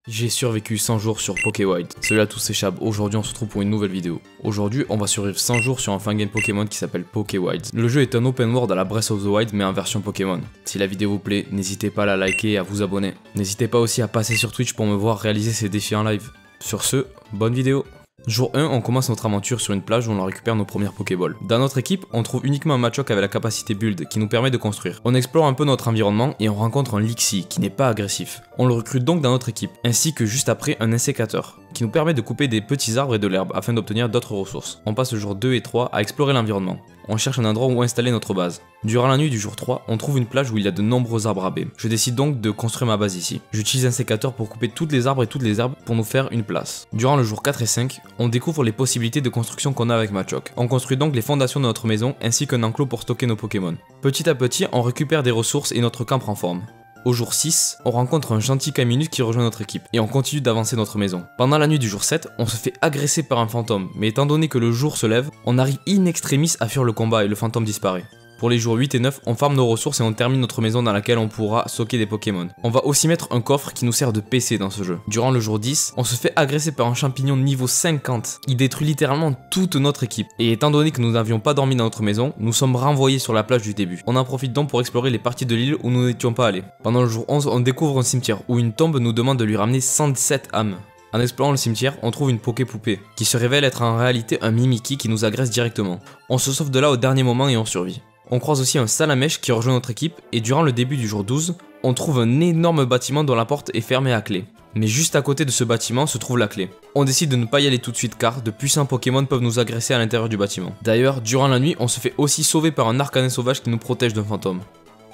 J'ai survécu 100 jours sur Pokéwild. Salut à tous, c'est Chab. Aujourd'hui on se retrouve pour une nouvelle vidéo. Aujourd'hui on va survivre 100 jours sur un fan game Pokémon qui s'appelle Pokéwild. Le jeu est un open world à la Breath of the Wild mais en version Pokémon. Si la vidéo vous plaît, n'hésitez pas à la liker et à vous abonner. N'hésitez pas aussi à passer sur Twitch pour me voir réaliser ces défis en live. Sur ce, bonne vidéo. Jour 1, on commence notre aventure sur une plage où on récupère nos premières Pokéballs. Dans notre équipe, on trouve uniquement un Machoke avec la capacité Build qui nous permet de construire. On explore un peu notre environnement et on rencontre un Lixie qui n'est pas agressif. On le recrute donc dans notre équipe, ainsi que juste après un Insécateur qui nous permet de couper des petits arbres et de l'herbe afin d'obtenir d'autres ressources. On passe le jour 2 et 3 à explorer l'environnement. On cherche un endroit où installer notre base. Durant la nuit du jour 3, on trouve une plage où il y a de nombreux arbres à baie. Je décide donc de construire ma base ici. J'utilise un sécateur pour couper tous les arbres et toutes les herbes pour nous faire une place. Durant le jour 4 et 5, on découvre les possibilités de construction qu'on a avec Machoke. On construit donc les fondations de notre maison ainsi qu'un enclos pour stocker nos Pokémon. Petit à petit, on récupère des ressources et notre camp prend forme. Au jour 6, on rencontre un gentil Caminus qui rejoint notre équipe, et on continue d'avancer notre maison. Pendant la nuit du jour 7, on se fait agresser par un fantôme, mais étant donné que le jour se lève, on arrive in extremis à fuir le combat et le fantôme disparaît. Pour les jours 8 et 9, on farme nos ressources et on termine notre maison dans laquelle on pourra stocker des Pokémon. On va aussi mettre un coffre qui nous sert de PC dans ce jeu. Durant le jour 10, on se fait agresser par un champignon niveau 50. Il détruit littéralement toute notre équipe. Et étant donné que nous n'avions pas dormi dans notre maison, nous sommes renvoyés sur la plage du début. On en profite donc pour explorer les parties de l'île où nous n'étions pas allés. Pendant le jour 11, on découvre un cimetière où une tombe nous demande de lui ramener 117 âmes. En explorant le cimetière, on trouve une Poképoupée, qui se révèle être en réalité un Mimikyu qui nous agresse directement. On se sauve de là au dernier moment et on survit. On croise aussi un Salamèche qui rejoint notre équipe et durant le début du jour 12, on trouve un énorme bâtiment dont la porte est fermée à clé. Mais juste à côté de ce bâtiment se trouve la clé. On décide de ne pas y aller tout de suite car de puissants Pokémon peuvent nous agresser à l'intérieur du bâtiment. D'ailleurs, durant la nuit, on se fait aussi sauver par un Arcané sauvage qui nous protège d'un fantôme.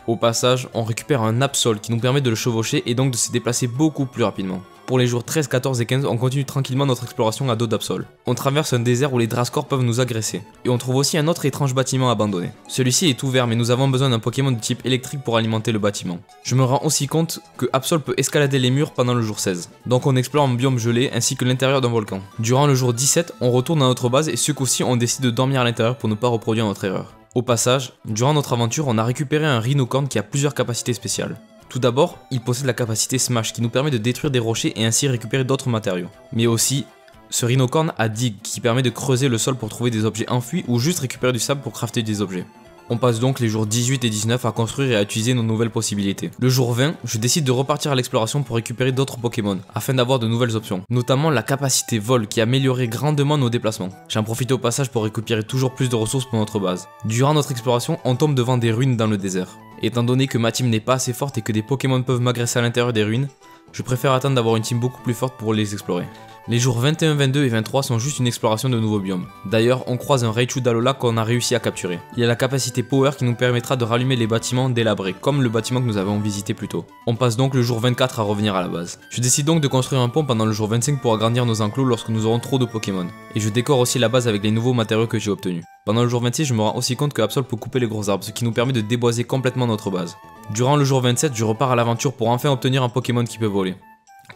Au passage, on récupère un Absol qui nous permet de le chevaucher et donc de se déplacer beaucoup plus rapidement. Pour les jours 13, 14 et 15, on continue tranquillement notre exploration à dos d'Absol. On traverse un désert où les Drascor peuvent nous agresser. Et on trouve aussi un autre étrange bâtiment abandonné. Celui-ci est ouvert mais nous avons besoin d'un Pokémon de type électrique pour alimenter le bâtiment. Je me rends aussi compte que Absol peut escalader les murs pendant le jour 16. Donc on explore un biome gelé ainsi que l'intérieur d'un volcan. Durant le jour 17, on retourne à notre base et ce coup-ci on décide de dormir à l'intérieur pour ne pas reproduire notre erreur. Au passage, durant notre aventure, on a récupéré un Rhinocorn qui a plusieurs capacités spéciales. Tout d'abord, il possède la capacité Smash qui nous permet de détruire des rochers et ainsi récupérer d'autres matériaux. Mais aussi, ce Rhinocorn a Dig qui permet de creuser le sol pour trouver des objets enfuis ou juste récupérer du sable pour crafter des objets. On passe donc les jours 18 et 19 à construire et à utiliser nos nouvelles possibilités. Le jour 20, je décide de repartir à l'exploration pour récupérer d'autres Pokémon, afin d'avoir de nouvelles options, notamment la capacité vol qui améliorait grandement nos déplacements. J'en profite au passage pour récupérer toujours plus de ressources pour notre base. Durant notre exploration, on tombe devant des ruines dans le désert. Étant donné que ma team n'est pas assez forte et que des Pokémon peuvent m'agresser à l'intérieur des ruines, je préfère attendre d'avoir une team beaucoup plus forte pour les explorer. Les jours 21, 22 et 23 sont juste une exploration de nouveaux biomes. D'ailleurs, on croise un Raichu d'Alola qu'on a réussi à capturer. Il a la capacité Power qui nous permettra de rallumer les bâtiments délabrés, comme le bâtiment que nous avons visité plus tôt. On passe donc le jour 24 à revenir à la base. Je décide donc de construire un pont pendant le jour 25 pour agrandir nos enclos lorsque nous aurons trop de Pokémon. Et je décore aussi la base avec les nouveaux matériaux que j'ai obtenus. Pendant le jour 26, je me rends aussi compte que Absol peut couper les gros arbres, ce qui nous permet de déboiser complètement notre base. Durant le jour 27, je repars à l'aventure pour enfin obtenir un Pokémon qui peut voler.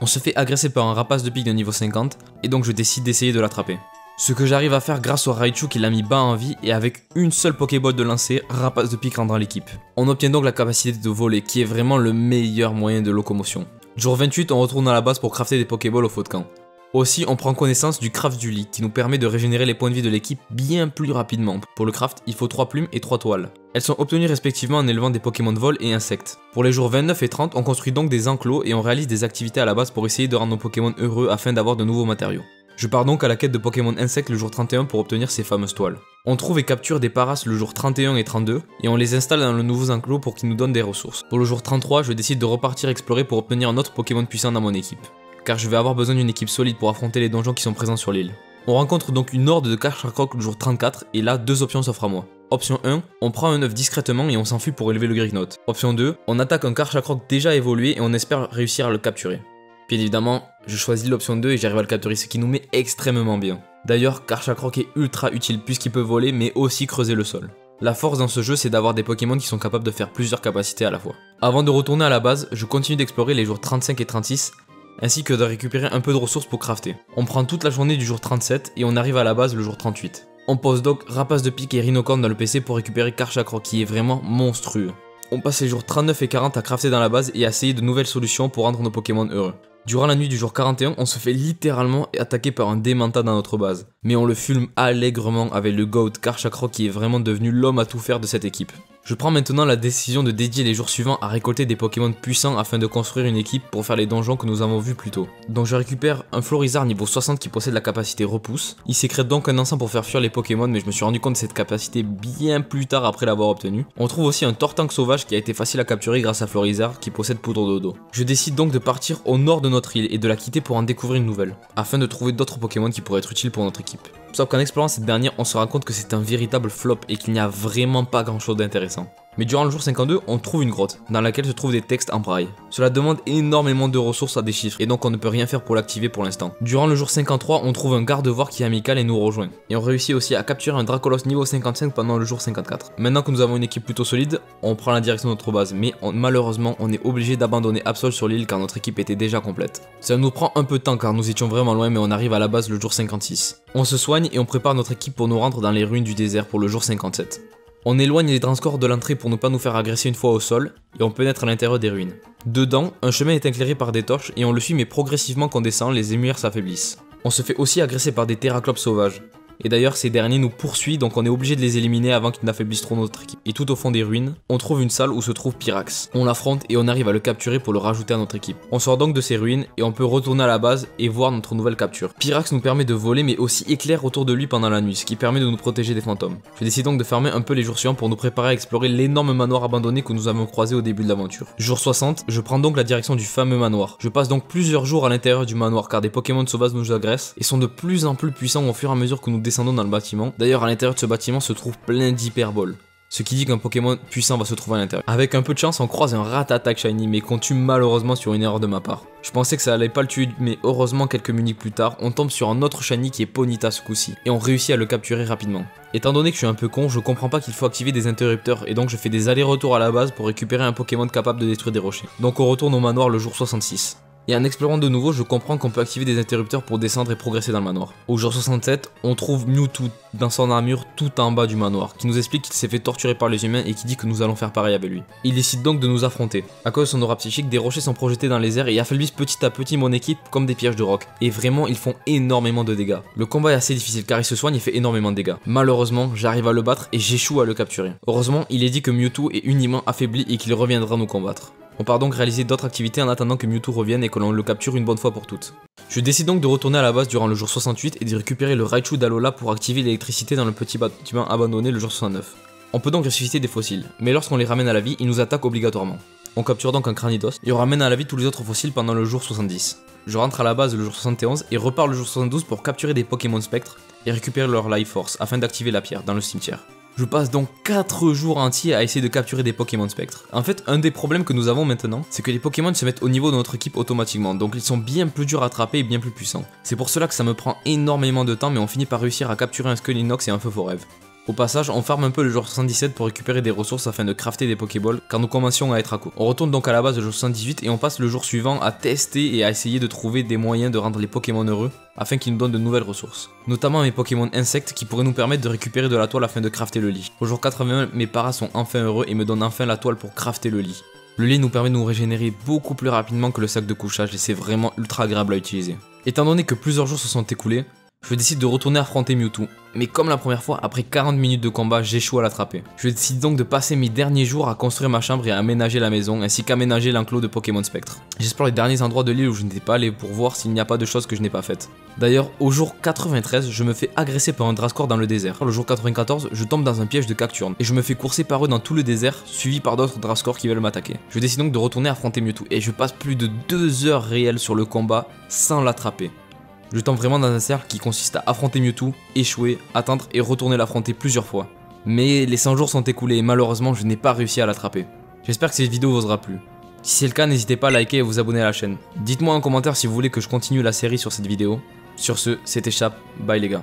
On se fait agresser par un rapace de pique de niveau 50 et donc je décide d'essayer de l'attraper. Ce que j'arrive à faire grâce au Raichu qui l'a mis bas en vie et avec une seule Pokéball de lancer, rapace de pique rentre dans l'équipe. On obtient donc la capacité de voler qui est vraiment le meilleur moyen de locomotion. Jour 28, on retourne à la base pour crafter des Pokéballs au feu de camp. Aussi, on prend connaissance du craft du lit qui nous permet de régénérer les points de vie de l'équipe bien plus rapidement. Pour le craft, il faut 3 plumes et 3 toiles. Elles sont obtenues respectivement en élevant des Pokémon de vol et insectes. Pour les jours 29 et 30, on construit donc des enclos et on réalise des activités à la base pour essayer de rendre nos Pokémon heureux afin d'avoir de nouveaux matériaux. Je pars donc à la quête de Pokémon insectes le jour 31 pour obtenir ces fameuses toiles. On trouve et capture des Paras le jour 31 et 32 et on les installe dans le nouveau enclos pour qu'ils nous donnent des ressources. Pour le jour 33, je décide de repartir explorer pour obtenir un autre Pokémon puissant dans mon équipe, car je vais avoir besoin d'une équipe solide pour affronter les donjons qui sont présents sur l'île. On rencontre donc une horde de Karchakroc le jour 34 et là, deux options s'offrent à moi. Option 1, on prend un œuf discrètement et on s'enfuit pour élever le Greeknote. Option 2, on attaque un Karchakroc déjà évolué et on espère réussir à le capturer. Bien évidemment, je choisis l'option 2 et j'arrive à le capturer, ce qui nous met extrêmement bien. D'ailleurs, Karchakroc est ultra utile puisqu'il peut voler mais aussi creuser le sol. La force dans ce jeu, c'est d'avoir des Pokémon qui sont capables de faire plusieurs capacités à la fois. Avant de retourner à la base, je continue d'explorer les jours 35 et 36, ainsi que de récupérer un peu de ressources pour crafter. On prend toute la journée du jour 37 et on arrive à la base le jour 38. On pose donc Rapace de pique et Rhinocorn dans le PC pour récupérer Karchakroc qui est vraiment monstrueux. On passe les jours 39 et 40 à crafter dans la base et à essayer de nouvelles solutions pour rendre nos Pokémon heureux. Durant la nuit du jour 41, on se fait littéralement attaquer par un démenta dans notre base. Mais on le fume allègrement avec le GOAT Karchakra qui est vraiment devenu l'homme à tout faire de cette équipe. Je prends maintenant la décision de dédier les jours suivants à récolter des Pokémon puissants afin de construire une équipe pour faire les donjons que nous avons vus plus tôt. Donc je récupère un Florizard niveau 60 qui possède la capacité repousse. Il sécrète donc un encens pour faire fuir les Pokémon, mais je me suis rendu compte de cette capacité bien plus tard après l'avoir obtenue. On trouve aussi un Tortank sauvage qui a été facile à capturer grâce à Florizard qui possède poudre dodo. Je décide donc de partir au nord de notre île et de la quitter pour en découvrir une nouvelle, afin de trouver d'autres Pokémon qui pourraient être utiles pour notre équipe. Sauf qu'en explorant cette dernière, on se rend compte que c'est un véritable flop et qu'il n'y a vraiment pas grand chose d'intéressant. Mais durant le jour 52, on trouve une grotte, dans laquelle se trouvent des textes en braille. Cela demande énormément de ressources à déchiffrer, et donc on ne peut rien faire pour l'activer pour l'instant. Durant le jour 53, on trouve un garde-voir qui est amical et nous rejoint. Et on réussit aussi à capturer un Dracolos niveau 55 pendant le jour 54. Maintenant que nous avons une équipe plutôt solide, on prend la direction de notre base, mais malheureusement, on est obligé d'abandonner Absol sur l'île car notre équipe était déjà complète. Ça nous prend un peu de temps car nous étions vraiment loin, mais on arrive à la base le jour 56. On se soigne et on prépare notre équipe pour nous rendre dans les ruines du désert pour le jour 57. On éloigne les Dranscores de l'entrée pour ne pas nous faire agresser une fois au sol, et on pénètre à l'intérieur des ruines. Dedans, un chemin est éclairé par des torches et on le suit mais progressivement qu'on descend, les émuyères s'affaiblissent. On se fait aussi agresser par des Terraclops sauvages. Et d'ailleurs ces derniers nous poursuivent donc on est obligé de les éliminer avant qu'ils n'affaiblissent trop notre équipe. Et tout au fond des ruines, on trouve une salle où se trouve Pyrax. On l'affronte et on arrive à le capturer pour le rajouter à notre équipe. On sort donc de ces ruines et on peut retourner à la base et voir notre nouvelle capture. Pyrax nous permet de voler mais aussi éclaire autour de lui pendant la nuit, ce qui permet de nous protéger des fantômes. Je décide donc de fermer un peu les jours suivants pour nous préparer à explorer l'énorme manoir abandonné que nous avons croisé au début de l'aventure. Jour 60, je prends donc la direction du fameux manoir. Je passe donc plusieurs jours à l'intérieur du manoir car des Pokémon sauvages nous agressent et sont de plus en plus puissants au fur et à mesure que nous descendons dans le bâtiment. D'ailleurs, à l'intérieur de ce bâtiment se trouve plein d'hyperboles. Ce qui dit qu'un Pokémon puissant va se trouver à l'intérieur. Avec un peu de chance, on croise un Rattata Shiny, mais qu'on tue malheureusement sur une erreur de ma part. Je pensais que ça allait pas le tuer, mais heureusement quelques minutes plus tard, on tombe sur un autre Shiny qui est Ponyta ce coup-ci, et on réussit à le capturer rapidement. Étant donné que je suis un peu con, je comprends pas qu'il faut activer des interrupteurs, et donc je fais des allers-retours à la base pour récupérer un Pokémon capable de détruire des rochers. Donc on retourne au manoir le jour 66. Et en explorant de nouveau, je comprends qu'on peut activer des interrupteurs pour descendre et progresser dans le manoir. Au jour 67, on trouve Mewtwo dans son armure tout en bas du manoir, qui nous explique qu'il s'est fait torturer par les humains et qui dit que nous allons faire pareil avec lui. Il décide donc de nous affronter. À cause de son aura psychique, des rochers sont projetés dans les airs et affaiblissent petit à petit mon équipe comme des pièges de roc. Et vraiment, ils font énormément de dégâts. Le combat est assez difficile car il se soigne et fait énormément de dégâts. Malheureusement, j'arrive à le battre et j'échoue à le capturer. Heureusement, il est dit que Mewtwo est uniment affaibli et qu'il reviendra nous combattre. On part donc réaliser d'autres activités en attendant que Mewtwo revienne et que l'on le capture une bonne fois pour toutes. Je décide donc de retourner à la base durant le jour 68 et de récupérer le Raichu d'Alola pour activer l'électricité dans le petit bâtiment abandonné le jour 69. On peut donc ressusciter des fossiles, mais lorsqu'on les ramène à la vie, ils nous attaquent obligatoirement. On capture donc un Cranidos et on ramène à la vie tous les autres fossiles pendant le jour 70. Je rentre à la base le jour 71 et repars le jour 72 pour capturer des Pokémon Spectre et récupérer leur Life Force afin d'activer la pierre dans le cimetière. Je passe donc 4 jours entiers à essayer de capturer des Pokémon Spectre. En fait, un des problèmes que nous avons maintenant, c'est que les Pokémon se mettent au niveau de notre équipe automatiquement, donc ils sont bien plus durs à attraper et bien plus puissants. C'est pour cela que ça me prend énormément de temps, mais on finit par réussir à capturer un Skelinox et un Feu-Forêve. Au passage, on farme un peu le jour 77 pour récupérer des ressources afin de crafter des Pokéballs, car nous commencions à être à court. On retourne donc à la base le jour 78 et on passe le jour suivant à tester et à essayer de trouver des moyens de rendre les Pokémon heureux, afin qu'ils nous donnent de nouvelles ressources. Notamment mes Pokémon insectes qui pourraient nous permettre de récupérer de la toile afin de crafter le lit. Au jour 81, mes paras sont enfin heureux et me donnent enfin la toile pour crafter le lit. Le lit nous permet de nous régénérer beaucoup plus rapidement que le sac de couchage et c'est vraiment ultra agréable à utiliser. Étant donné que plusieurs jours se sont écoulés, je décide de retourner affronter Mewtwo, mais comme la première fois, après 40 minutes de combat, j'échoue à l'attraper. Je décide donc de passer mes derniers jours à construire ma chambre et à aménager la maison, ainsi qu'aménager l'enclos de Pokémon Spectre. J'explore les derniers endroits de l'île où je n'étais pas allé pour voir s'il n'y a pas de choses que je n'ai pas faites. D'ailleurs, au jour 93, je me fais agresser par un Drascore dans le désert. Le jour 94, je tombe dans un piège de Cacturne, et je me fais courser par eux dans tout le désert, suivi par d'autres Drascores qui veulent m'attaquer. Je décide donc de retourner affronter Mewtwo, et je passe plus de 2 heures réelles sur le combat sans l'attraper. Je tombe vraiment dans un cercle qui consiste à affronter Mewtwo, échouer, attendre et retourner l'affronter plusieurs fois. Mais les 100 jours sont écoulés et malheureusement je n'ai pas réussi à l'attraper. J'espère que cette vidéo vous aura plu. Si c'est le cas, n'hésitez pas à liker et à vous abonner à la chaîne. Dites-moi en commentaire si vous voulez que je continue la série sur cette vidéo. Sur ce, c'était Chap, bye les gars.